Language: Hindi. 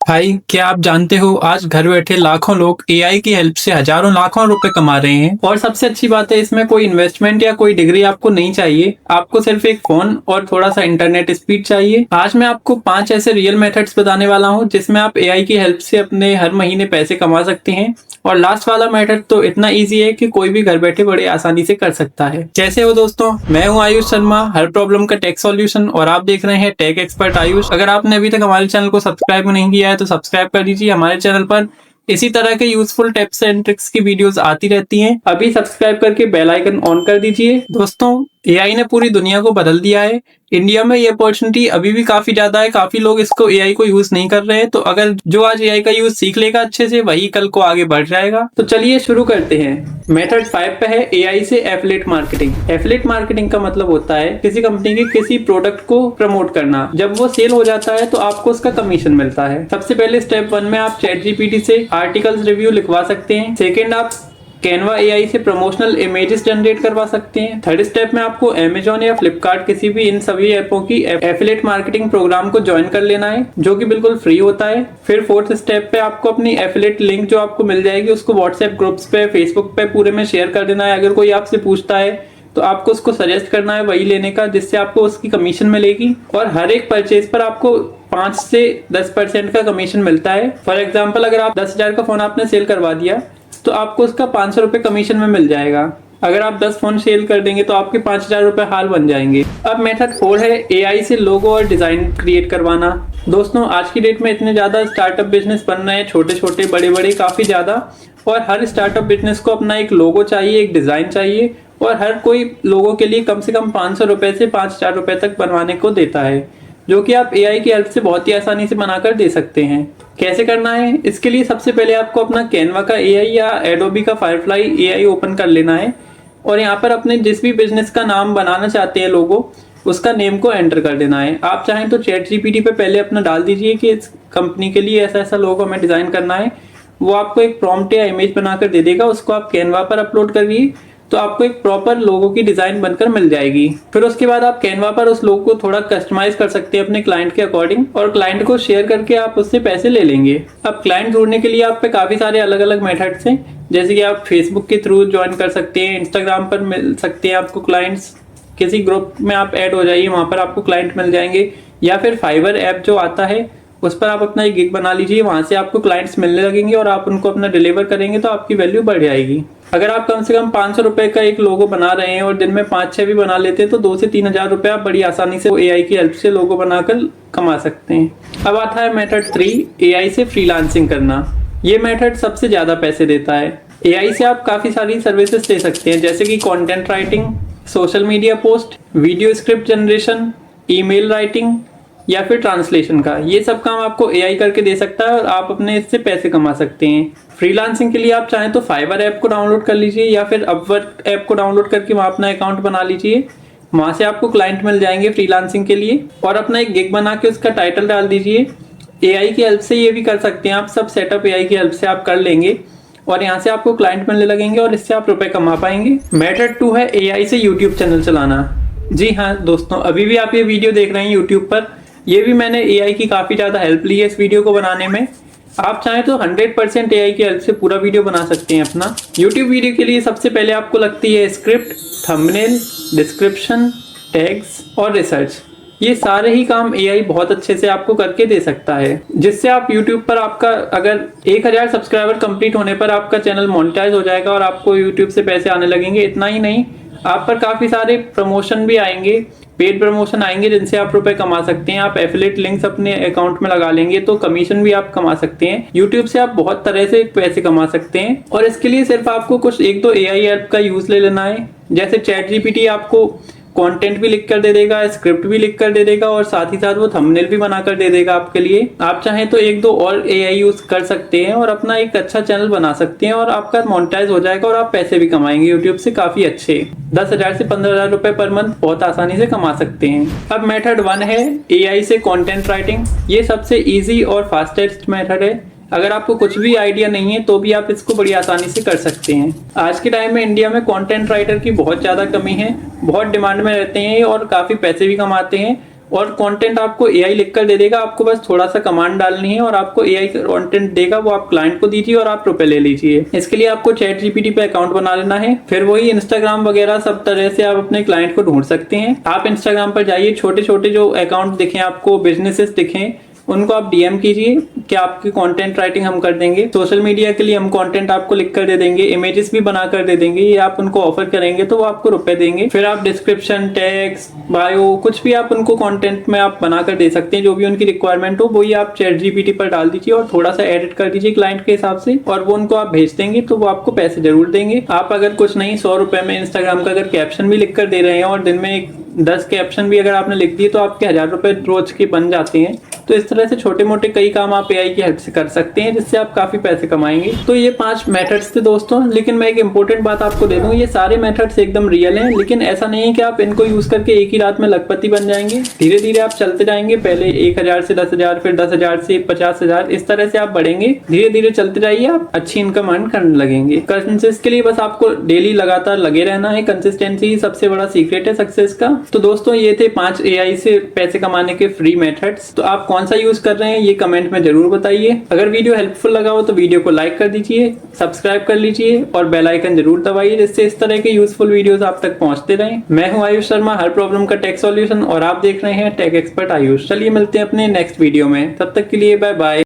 भाई, क्या आप जानते हो आज घर बैठे लाखों लोग एआई की हेल्प से हजारों लाखों रुपए कमा रहे हैं। और सबसे अच्छी बात है, इसमें कोई इन्वेस्टमेंट या कोई डिग्री आपको नहीं चाहिए। आपको सिर्फ एक फोन और थोड़ा सा इंटरनेट स्पीड चाहिए। आज मैं आपको 5 ऐसे रियल मेथड्स बताने वाला हूँ जिसमें आप एआई की हेल्प से अपने हर महीने पैसे कमा सकते हैं। और लास्ट वाला मेथड तो इतना इजी है कि कोई भी घर बैठे बड़े आसानी से कर सकता है। कैसे हो दोस्तों, मैं हूं आयुष शर्मा, हर प्रॉब्लम का टेक सॉल्यूशन, और आप देख रहे हैं टेक एक्सपर्ट आयुष। अगर आपने अभी तक हमारे चैनल को सब्सक्राइब नहीं किया है तो सब्सक्राइब कर दीजिए। हमारे चैनल पर इसी तरह के यूजफुल टिप्स एंड ट्रिक्स की वीडियोस आती रहती हैं। अभी सब्सक्राइब करके बेल आइकन ऑन कर दीजिए। दोस्तों, एआई ने पूरी दुनिया को बदल दिया है। इंडिया में ये अपॉर्चुनिटी अभी भी काफी ज्यादा है। काफी लोग इसको एआई को यूज नहीं कर रहे हैं। तो अगर जो आज एआई का यूज सीख लेगा अच्छे से, वही कल को आगे बढ़ जाएगा। तो चलिए शुरू करते हैं। मेथड 5 पे है एआई से एफिलिएट मार्केटिंग। एफिलिएट मार्केटिंग का मतलब होता है किसी कंपनी के किसी प्रोडक्ट को प्रमोट करना। जब वो सेल हो जाता है तो आपको उसका कमीशन मिलता है। सबसे पहले स्टेप 1 में आप चैट जीपीटी से आर्टिकल्स रिव्यू लिखवा सकते हैं। सेकेंड, आप कैनवा एआई से प्रमोशनल इमेजेस जनरेट करवा सकते हैं। थर्ड स्टेप में आपको अमेजोन या फ्लिपकार्ट, किसी भी इन सभी ऐपों की एफिलिएट मार्केटिंग प्रोग्राम को ज्वाइन कर लेना है, जो कि बिल्कुल फ्री होता है। फिर फोर्थ स्टेप पे आपको अपनी एफिलिएट लिंक जो आपको मिल जाएगी उसको व्हाट्सएप ग्रुप्स पे, फेसबुक पे पूरे में शेयर कर देना है। अगर कोई आपसे पूछता है तो आपको उसको सजेस्ट करना है वही लेने का, जिससे आपको उसकी कमीशन मिलेगी। और हर एक परचेज पर आपको 5 से 10% का कमीशन मिलता है। फॉर एग्जाम्पल, अगर आप 10,000 का फोन आपने सेल करवा दिया तो आपको उसका 500 रुपए कमीशन में मिल जाएगा। अगर आप 10 फोन सेल कर देंगे तो आपके 5,000 रुपए हाल बन जाएंगे। अब मेथड 4 है एआई से लोगो और डिजाइन क्रिएट करवाना। दोस्तों, आज की डेट में इतने ज्यादा स्टार्टअप बिजनेस बन रहे हैं, छोटे छोटे बड़े बड़े काफी ज्यादा। और हर स्टार्टअप बिजनेस को अपना एक लोगो चाहिए, एक डिजाइन चाहिए। और हर कोई लोगो के लिए कम से कम 500 रुपए से 5,000 रुपए तक बनवाने को देता है, जो कि आप एआई की हेल्प से बहुत ही आसानी से बनाकर दे सकते हैं। कैसे करना है, इसके लिए सबसे पहले आपको अपना कैनवा का एआई या एडोबी का फायरफ्लाई एआई ओपन कर लेना है। और यहाँ पर अपने जिस भी बिजनेस का नाम बनाना चाहते हैं लोगो, उसका नेम को एंटर कर देना है। आप चाहें तो चैट जीपीटी पे पहले अपना डाल दीजिए कि इस कंपनी के लिए ऐसा ऐसा लोगो हमें डिजाइन करना है। वो आपको एक प्रॉम्प्ट या इमेज बनाकर दे देगा, उसको आप कैनवा पर अपलोड करिए तो आपको एक प्रॉपर लोगो की डिजाइन बनकर मिल जाएगी। फिर उसके बाद आप कैनवा पर उस लोगो को थोड़ा कस्टमाइज कर सकते हैं अपने क्लाइंट के अकॉर्डिंग, और क्लाइंट को शेयर करके आप उससे पैसे ले लेंगे। अब क्लाइंट ढूंढने के लिए आप पे काफी सारे अलग अलग मेथड्स हैं, जैसे कि आप फेसबुक के थ्रू ज्वाइन कर सकते हैं, इंस्टाग्राम पर मिल सकते हैं आपको क्लाइंट्स, किसी ग्रुप में आप ऐड हो जाइए, वहां पर आपको क्लाइंट मिल जाएंगे। या फिर फाइवर ऐप जो आता है उस पर आप अपना एक गिग बना लीजिए, वहां से आपको क्लाइंट्स मिलने लगेंगे और आप उनको अपना डिलीवर करेंगे तो आपकी वैल्यू बढ़ जाएगी। अगर आप कम से कम 500 रुपए का एक लोगो बना रहे हैं और दिन में 5-6 भी बना लेते हैं तो 2 से 3,000 रुपए आप बड़ी आसानी से एआई की हेल्प से लोगो बनाकर कमा सकते हैं। अब आता है मेथड 3, एआई से फ्रीलांसिंग करना। ये मेथड सबसे ज्यादा पैसे देता है। एआई से आप काफी सारी सर्विसेज ले सकते हैं, जैसे कि content writing, social media post, video script generation, email writing या फिर ट्रांसलेशन का। ये सब काम आपको एआई करके दे सकता है और आप अपने इससे पैसे कमा सकते हैं। फ्रीलांसिंग के लिए आप चाहें तो फाइवर ऐप को डाउनलोड कर लीजिए या फिर अपवर्क ऐप को डाउनलोड करके वहां अपना अकाउंट बना लीजिए। वहां से आपको क्लाइंट मिल जाएंगे फ्रीलांसिंग के लिए, और अपना एक गिग बना के उसका टाइटल डाल दीजिए। एआई की हेल्प से ये भी कर सकते हैं आप, सब सेटअप एआई की हेल्प से आप कर लेंगे और यहाँ से आपको क्लाइंट मिलने लगेंगे और इससे आप रुपए कमा पाएंगे। मेथड 2 है एआई से यूट्यूब चैनल चलाना। जी हाँ दोस्तों, अभी भी आप ये वीडियो देख रहे हैं यूट्यूब पर, ये भी मैंने एआई की काफी ज्यादा हेल्प ली है इस वीडियो को बनाने में। आप चाहें तो 100% एआई की हेल्प से पूरा वीडियो बना सकते हैं अपना। यूट्यूब वीडियो के लिए सबसे पहले आपको लगती है स्क्रिप्ट, थंबनेल, डिस्क्रिप्शन, टैग्स और रिसर्च। ये सारे ही काम एआई बहुत अच्छे से आपको करके दे सकता है, जिससे आप यूट्यूब पर आपका अगर 1000 सब्सक्राइबर कंप्लीट होने पर आपका चैनल मोनेटाइज हो जाएगा और आपको यूट्यूब से पैसे आने लगेंगे। इतना ही नहीं, आप पर काफी सारे प्रमोशन भी आएंगे, पेड प्रमोशन आएंगे, जिनसे आप रुपए कमा सकते हैं। आप एफिलिएट लिंक्स अपने अकाउंट में लगा लेंगे तो कमीशन भी आप कमा सकते हैं। यूट्यूब से आप बहुत तरह से पैसे कमा सकते हैं, और इसके लिए सिर्फ आपको कुछ 1-2 एआई ऐप का यूज ले लेना है। जैसे चैट जीपीटी आपको कंटेंट भी लिख कर दे देगा, स्क्रिप्ट भी लिख कर दे देगा और साथ ही साथ वो थंबनेल भी बना कर दे देगा आपके लिए। आप चाहें तो 1-2 और एआई यूज कर सकते हैं और अपना एक अच्छा चैनल बना सकते हैं और आपका मोनेटाइज हो जाएगा और आप पैसे भी कमाएंगे यूट्यूब से काफी अच्छे। 10,000 से 15,000 रुपए पर मंथ बहुत आसानी से कमा सकते हैं। अब मेथड 1 है एआई से कंटेंट राइटिंग। ये सबसे इजी और फास्टेस्ट मेथड है। अगर आपको कुछ भी आइडिया नहीं है तो भी आप इसको बड़ी आसानी से कर सकते हैं। आज के टाइम में इंडिया में कंटेंट राइटर की बहुत ज़्यादा कमी है, बहुत डिमांड में रहते हैं और काफ़ी पैसे भी कमाते हैं। और कंटेंट आपको एआई लिखकर दे देगा, आपको बस थोड़ा सा कमांड डालनी है और आपको एआई कंटेंट देगा, वो आप क्लाइंट को दीजिए और आप रुपए ले लीजिए। इसके लिए आपको चैट जीपीटी पे अकाउंट बना लेना है, फिर वही इंस्टाग्राम वगैरह सब तरह से आप अपने क्लाइंट को ढूंढ सकते हैं। आप इंस्टाग्राम पर जाइए, छोटे छोटे जो अकाउंट दिखे आपको, बिजनेसेस दिखें, उनको आप डीएम कीजिए कि आपकी कंटेंट राइटिंग हम कर देंगे। सोशल मीडिया के लिए हम कंटेंट आपको लिख कर दे देंगे, इमेजेस भी बना कर दे देंगे, ये आप उनको ऑफर करेंगे तो वो आपको रुपए देंगे। फिर आप डिस्क्रिप्शन, टैग्स, बायो, कुछ भी आप उनको कंटेंट में आप बना कर दे सकते हैं, जो भी उनकी रिक्वायरमेंट हो वही आप चैट जीपीटी पर डाल दीजिए और थोड़ा सा एडिट कर दीजिए क्लाइंट के हिसाब से, और वो उनको आप भेज देंगे तो वो आपको पैसे जरूर देंगे। आप अगर कुछ नहीं 100 रुपए में इंस्टाग्राम का अगर कैप्शन भी लिख कर दे रहे हैं और दिन में 10 कैप्शन भी अगर आपने लिख दिए तो आपके 1000 रुपए रोज के बन जाते हैं। तो इस तरह से छोटे मोटे कई काम आप एआई की हेल्प से कर सकते हैं, जिससे आप काफी पैसे कमाएंगे। तो ये 5 मेथड्स थे दोस्तों, लेकिन मैं एक इंपॉर्टेंट बात आपको दे दूं, ये सारे मेथड्स एकदम रियल हैं, लेकिन ऐसा नहीं है कि आप इनको यूज करके एक ही रात में लखपति बन जाएंगे। धीरे धीरे आप चलते जाएंगे, पहले 1000 से 10,000, फिर 10,000 से 50,000, इस तरह से आप बढ़ेंगे। धीरे धीरे चलते जाइए, आप अच्छी इनकम अर्न करने लगेंगे। कंसिस्टेंसी के लिए बस आपको डेली लगातार लगे रहना है, कंसिस्टेंसी ही सबसे बड़ा सीक्रेट है सक्सेस का। तो दोस्तों ये थे 5 एआई से पैसे कमाने के फ्री मेथड्स। तो आप कौन सा यूज कर रहे हैं ये कमेंट में जरूर बताइए। अगर वीडियो हेल्पफुल लगा हो तो वीडियो को लाइक कर दीजिए, सब्सक्राइब कर लीजिए और बेल आइकन जरूर दबाइए, जिससे इस तरह के यूजफुल वीडियोस आप तक पहुंचते रहें। मैं हूं आयुष शर्मा, हर प्रॉब्लम का टेक सॉल्यूशन, और आप देख रहे हैं टेक एक्सपर्ट आयुष। चलिए मिलते हैं अपने नेक्स्ट वीडियो में, तब तक के लिए बाय बाय।